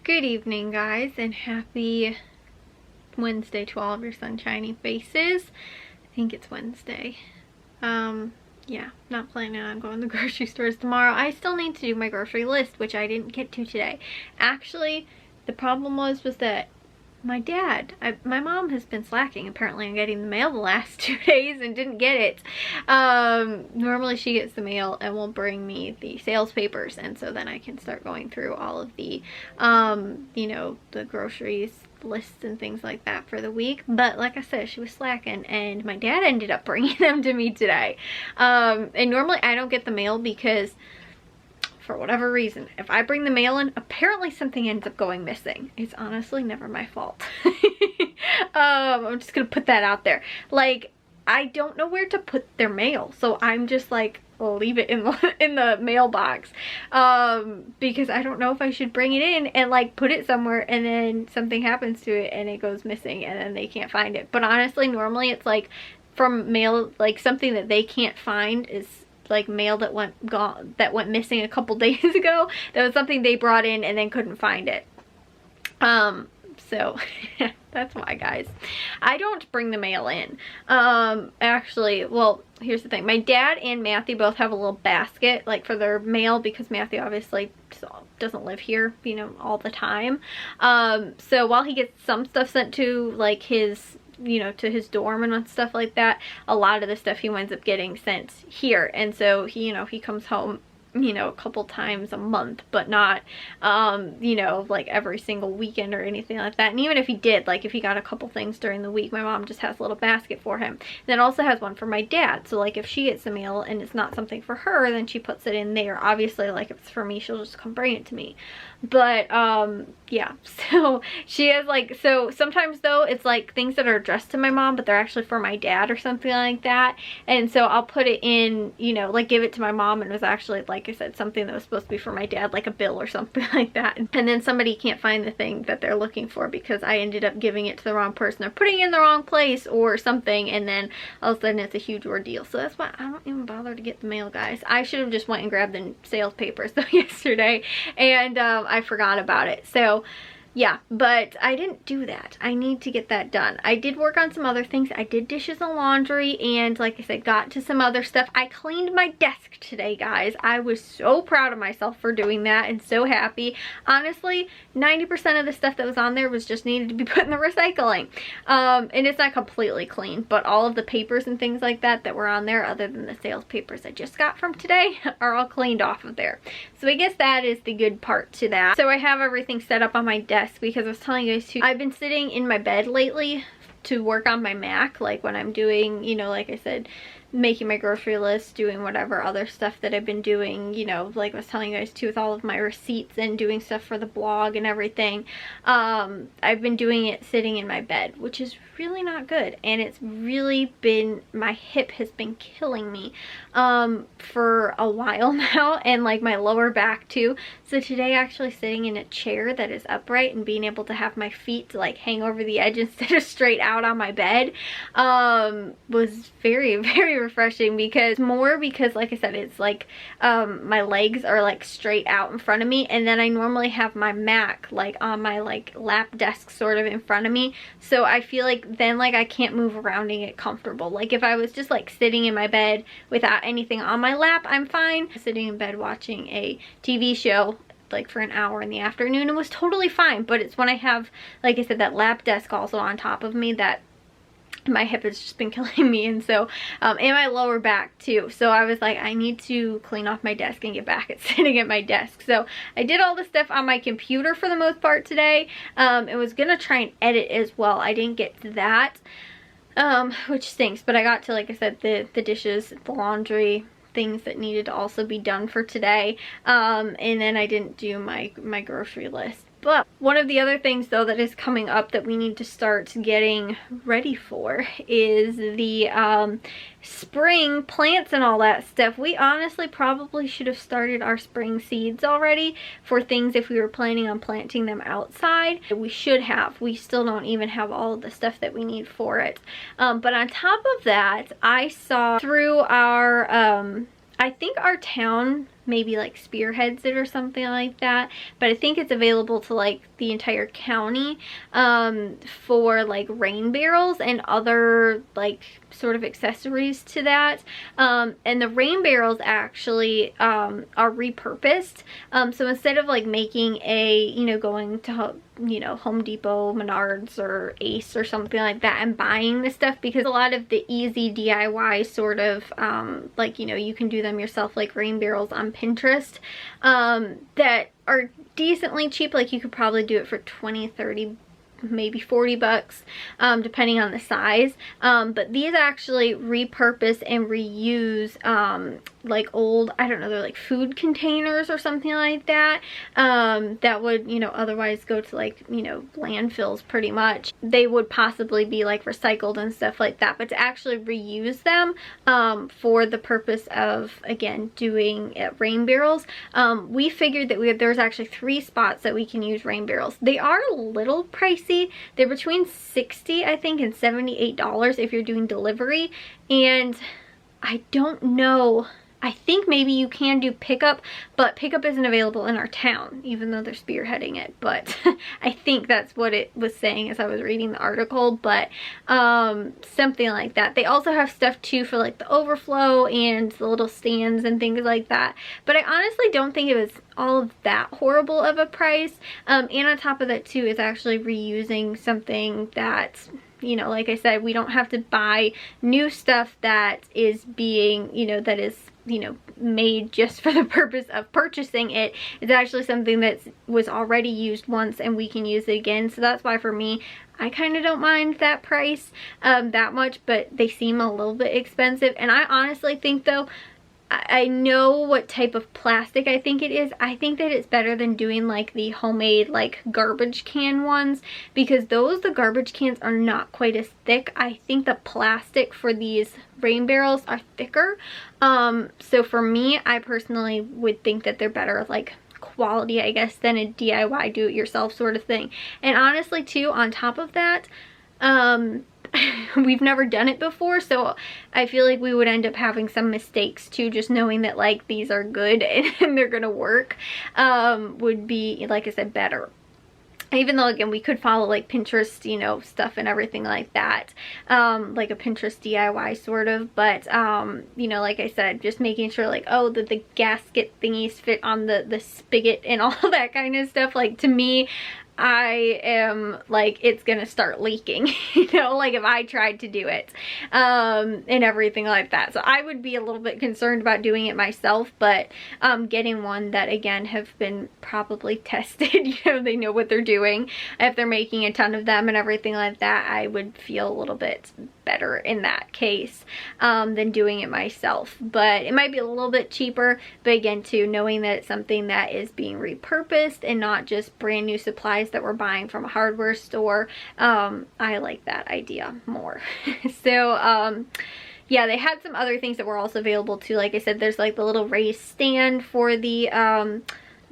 Good evening, guys, and happy Wednesday to all of your sunshiny faces. I think it's Wednesday. Yeah, not planning on going to the grocery stores tomorrow. I still need to do my grocery list, which I didn't get to today. Actually, the problem was that my mom has been slacking apparently on getting the mail the last 2 days and didn't get it. Normally she gets the mail and will bring me the sales papers, and so then I can start going through all of the, you know, the groceries lists and things like that for the week. But like I said, she was slacking and my dad ended up bringing them to me today. And normally I don't get the mail because for whatever reason, if I bring the mail in, apparently something ends up going missing. It's honestly never my fault. I'm just gonna put that out there. Like, I don't know where to put their mail, so I'm just like, leave it in the mailbox, because I don't know if I should bring it in and like put it somewhere and then something happens to it and it goes missing and then they can't find it. But honestly, normally it's like from mail, like something that they can't find is like mail that went missing a couple days ago. That was something they brought in and then couldn't find it. So that's why, guys, I don't bring the mail in. Actually, well, here's the thing. My dad and Matthew both have a little basket like for their mail because Matthew obviously doesn't live here, you know, all the time. So while he gets some stuff sent to like his, you know, to his dorm and stuff like that, a lot of the stuff he winds up getting sent here. And so he, you know, he comes home, you know, a couple times a month, but not, you know, like every single weekend or anything like that. And even if he did, like if he got a couple things during the week, my mom just has a little basket for him. Then also has one for my dad. So like if she gets the mail and it's not something for her, then she puts it in there. Obviously, like if it's for me, she'll just come bring it to me. But yeah, so she has like, so sometimes though it's like things that are addressed to my mom but they're actually for my dad or something like that, and so I'll put it in, you know, like give it to my mom, and it was actually, like I said, something that was supposed to be for my dad, like a bill or something like that, and then somebody can't find the thing that they're looking for because I ended up giving it to the wrong person or putting it in the wrong place or something, and then all of a sudden it's a huge ordeal. So that's why I don't even bother to get the mail, guys. I should have just went and grabbed the sales papers though yesterday, and I forgot about it. So yeah, but I didn't do that. I need to get that done. I did work on some other things. I did dishes and laundry, and like I said, got to some other stuff. I cleaned my desk today, guys. I was so proud of myself for doing that and so happy. Honestly, 90% of the stuff that was on there was just needed to be put in the recycling. And it's not completely clean, but all of the papers and things like that that were on there, other than the sales papers I just got from today, are all cleaned off of there. So I guess that is the good part to that. So I have everything set up on my desk because I was telling you guys too, I've been sitting in my bed lately to work on my Mac, like when I'm doing, you know, like I said, making my grocery list, doing whatever other stuff that I've been doing, you know, like I was telling you guys too, with all of my receipts and doing stuff for the blog and everything. I've been doing it sitting in my bed, which is really not good, and it's really been, my hip has been killing me for a while now, and like my lower back too. So today, actually sitting in a chair that is upright and being able to have my feet to like hang over the edge instead of straight out on my bed was very, very refreshing, because like I said, it's like my legs are like straight out in front of me, and then I normally have my Mac like on my like lap desk sort of in front of me, so I feel like then like I can't move around and get comfortable. Like if I was just like sitting in my bed without anything on my lap, I'm fine. Sitting in bed watching a TV show like for an hour in the afternoon, it was totally fine. But it's when I have, like I said, that lap desk also on top of me that my hip has just been killing me, and so and my lower back too. So I was like, I need to clean off my desk and get back at sitting at my desk. So I did all the stuff on my computer for the most part today. I was gonna try and edit as well. I didn't get to that, which stinks, but I got to, like I said, the dishes, the laundry, things that needed to also be done for today, and then I didn't do my grocery list. But one of the other things though that is coming up that we need to start getting ready for is the spring plants and all that stuff. We honestly probably should have started our spring seeds already for things if we were planning on planting them outside. We should have. We still don't even have all of the stuff that we need for it. But on top of that, I saw through our I think our town maybe like spearheads it or something like that, but I think it's available to like the entire county for like rain barrels and other like sort of accessories to that. And the rain barrels actually are repurposed. So instead of like making a, you know, going to Home Depot, Menards, or Ace or something like that and buying this stuff, because a lot of the easy DIY sort of like, you know, you can do them yourself, like rain barrels on Pinterest, that are decently cheap. Like you could probably do it for 20, 30, maybe 40 bucks, depending on the size. But these actually repurpose and reuse like old, I don't know, they're like food containers or something like that, that would, you know, otherwise go to like, you know, landfills pretty much. They would possibly be like recycled and stuff like that, but to actually reuse them for the purpose of, again, doing rain barrels, we figured that there's actually 3 spots that we can use rain barrels. They are a little pricey. They're between $60, I think, and $78 if you're doing delivery, and I don't know, I think maybe you can do pickup, but pickup isn't available in our town, even though they're spearheading it. But I think that's what it was saying as I was reading the article, but something like that. They also have stuff too for like the overflow and the little stands and things like that. But I honestly don't think it was all of that horrible of a price. And on top of that too, it's actually reusing something that's, you know, like I said, we don't have to buy new stuff that is being, you know, that is, you know, made just for the purpose of purchasing it. It's actually something that was already used once and we can use it again. So that's why for me, I kind of don't mind that price that much, but they seem a little bit expensive. And I honestly think though, I know what type of plastic I think it is. I think that it's better than doing like the homemade like garbage can ones, because the garbage cans are not quite as thick. I think the plastic for these rain barrels are thicker. So for me, I personally would think that they're better like quality, I guess, than a DIY do-it-yourself sort of thing. And honestly too, on top of that, we've never done it before, so I feel like we would end up having some mistakes too. Just knowing that like these are good and they're gonna work would be, like I said, better. Even though again we could follow like Pinterest, you know, stuff and everything like that, like a Pinterest DIY sort of, but you know, like I said, just making sure like, oh, that the gasket thingies fit on the spigot and all that kind of stuff. Like to me, I am like, it's gonna start leaking, you know, like if I tried to do it and everything like that. So I would be a little bit concerned about doing it myself, but getting one that again have been probably tested, you know, they know what they're doing. If they're making a ton of them and everything like that, I would feel a little bit better in that case than doing it myself. But it might be a little bit cheaper, but again too, knowing that it's something that is being repurposed and not just brand new supplies that we're buying from a hardware store, I like that idea more. So yeah, they had some other things that were also available too. Like I said, there's like the little raised stand for the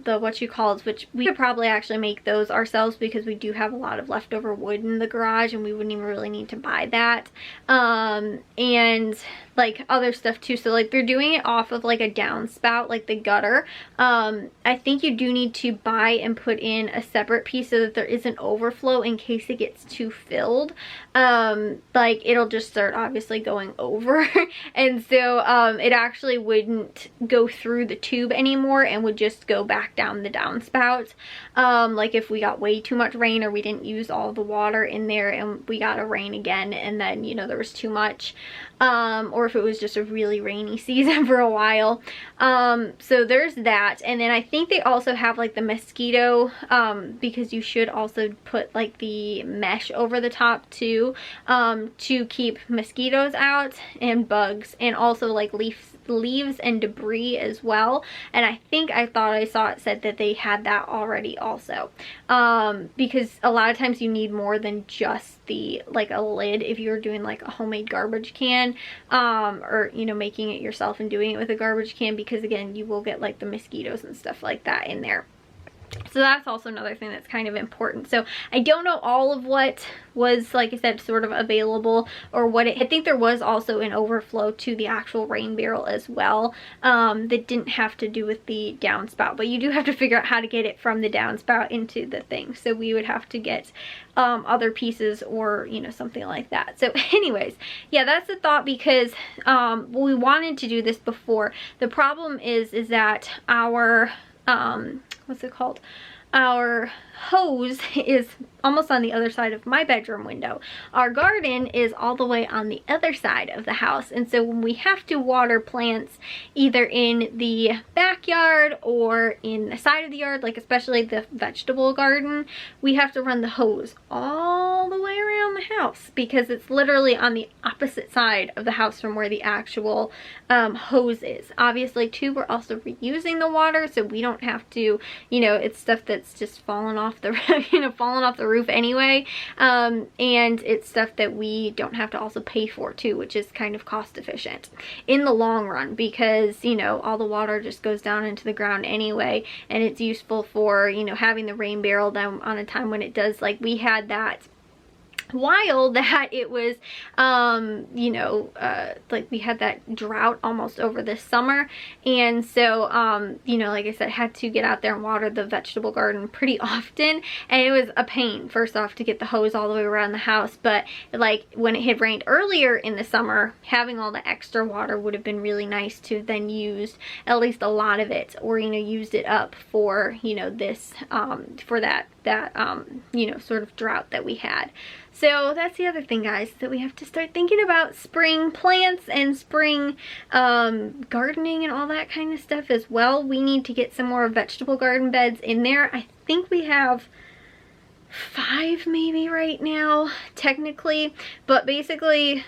what you call it, which we could probably actually make those ourselves because we do have a lot of leftover wood in the garage and we wouldn't even really need to buy that. And like other stuff too. So like they're doing it off of like a downspout, like the gutter. I think you do need to buy and put in a separate piece so that there isn't overflow in case it gets too filled. Like it'll just start obviously going over and so it actually wouldn't go through the tube anymore and would just go back down the downspout. Like if we got way too much rain or we didn't use all the water in there and we got a rain again and then, you know, there was too much, or if it was just a really rainy season for a while. So there's that. And then I think they also have like the mosquito, because you should also put like the mesh over the top too, to keep mosquitoes out and bugs, and also like leaves and debris as well. And I think I thought I saw it said that they had that already also, because a lot of times you need more than just the like a lid if you're doing like a homemade garbage can, or you know, making it yourself and doing it with a garbage can, because again you will get like the mosquitoes and stuff like that in there. So that's also another thing that's kind of important. So I don't know all of what was, like I said, sort of available, or what I think there was also an overflow to the actual rain barrel as well, that didn't have to do with the downspout, but you do have to figure out how to get it from the downspout into the thing. So we would have to get other pieces, or you know, something like that. So anyways, yeah, that's the thought, because we wanted to do this before. The problem is that our what's it called, our hose is almost on the other side of my bedroom window. Our garden is all the way on the other side of the house, and so when we have to water plants either in the backyard or in the side of the yard, like especially the vegetable garden, we have to run the hose all the way around the house, because it's literally on the opposite side of the house from where the actual hose is. Obviously too, we're also reusing the water, so we don't have to, you know, it's stuff that's just fallen off the fallen off the roof anyway, and it's stuff that we don't have to also pay for too, which is kind of cost efficient in the long run, because you know, all the water just goes down into the ground anyway, and it's useful for, you know, having the rain barrel down on a time when it does, like we had that while that it was you know, like we had that drought almost over this summer, and so you know, like I said, had to get out there and water the vegetable garden pretty often, and it was a pain, first off, to get the hose all the way around the house. But like when it had rained earlier in the summer, having all the extra water would have been really nice to then use at least a lot of it, or you know, used it up for, you know, this for that you know, sort of drought that we had. So that's the other thing, guys, that we have to start thinking about spring plants and spring gardening and all that kind of stuff as well. We need to get some more vegetable garden beds in there. I think we have 5 maybe right now, technically, but basically,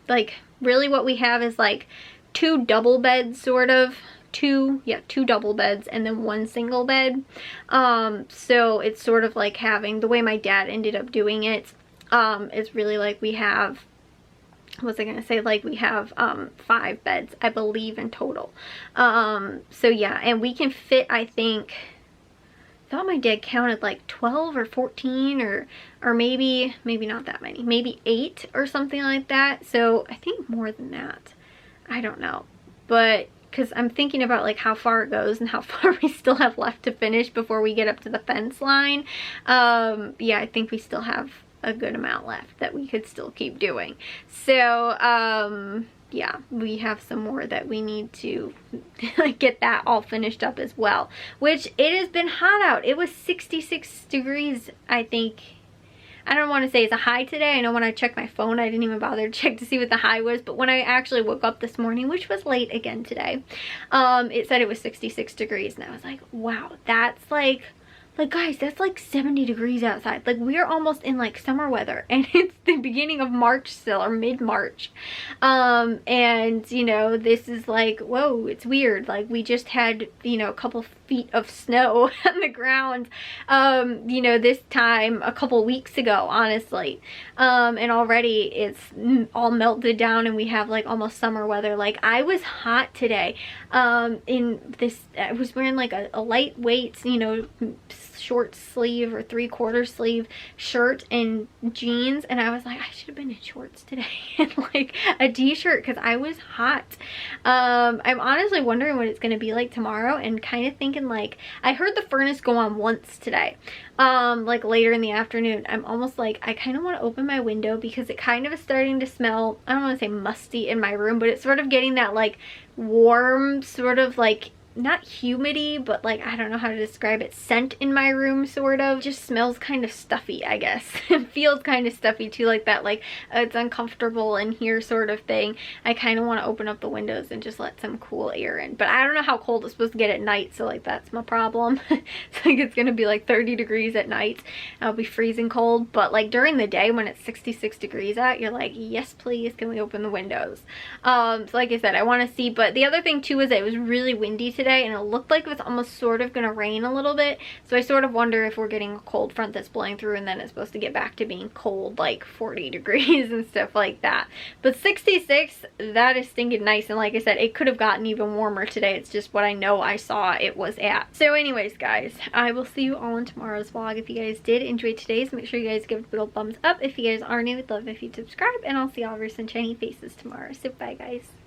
like, really what we have is like 2 double beds, sort of. 2 double beds and then 1 single bed. So it's sort of like having, the way my dad ended up doing it, it's really like we have, what was I gonna say, like we have 5 beds, I believe, in total. So yeah, and we can fit, I think, I thought my dad counted like 12 or 14 or maybe not that many, maybe 8 or something like that. So I think more than that, I don't know, but because I'm thinking about like how far it goes and how far we still have left to finish before we get up to the fence line. Yeah, I think we still have a good amount left that we could still keep doing. So yeah, we have some more that we need to get that all finished up as well, which it has been hot out. It was 66 degrees, I think. I don't want to say it's a high today. I know when I checked my phone, I didn't even bother to check to see what the high was. But when I actually woke up this morning, which was late again today, it said it was 66 degrees. And I was like, wow, that's like guys, that's like 70 degrees outside. Like we're almost in like summer weather, and it's the beginning of March still, or mid-March. And you know, this is like, whoa, it's weird. Like we just had, you know, a couple feet of snow on the ground, you know, this time a couple weeks ago, honestly. And already it's all melted down and we have like almost summer weather. Like I was hot today, in this, I was wearing like a lightweight, you know, short sleeve or 3/4 sleeve shirt and jeans, and I was like, I should have been in shorts today and like a t-shirt, because I was hot. I'm honestly wondering what it's going to be like tomorrow, and kind of thinking, like, I heard the furnace go on once today, like later in the afternoon. I'm almost like, I kind of want to open my window, because it kind of is starting to smell, I don't want to say musty in my room, but it's sort of getting that like warm, sort of like, not humidity, but like, I don't know how to describe it, scent in my room, sort of. Just smells kind of stuffy, I guess. It feels kind of stuffy too, like that, like it's uncomfortable in here sort of thing. I kind of want to open up the windows and just let some cool air in, but I don't know how cold it's supposed to get at night, so like that's my problem. It's like it's gonna be like 30 degrees at night. I'll be freezing cold, but like during the day when it's 66 degrees out, you're like, yes please, can we open the windows? So like I said, I want to see. But the other thing too is that it was really windy today. today, and it looked like it was almost sort of gonna rain a little bit. So I sort of wonder if we're getting a cold front that's blowing through, and then it's supposed to get back to being cold, like 40 degrees and stuff like that. But 66, that is stinking nice. And like I said, it could have gotten even warmer today. It's just what I know I saw it was at. So anyways, guys, I will see you all in tomorrow's vlog. If you guys did enjoy today's, make sure you guys give it a big old thumbs up. If you guys are new, I'd love if you'd subscribe, and I'll see all of your sunshiny faces tomorrow. So bye, guys.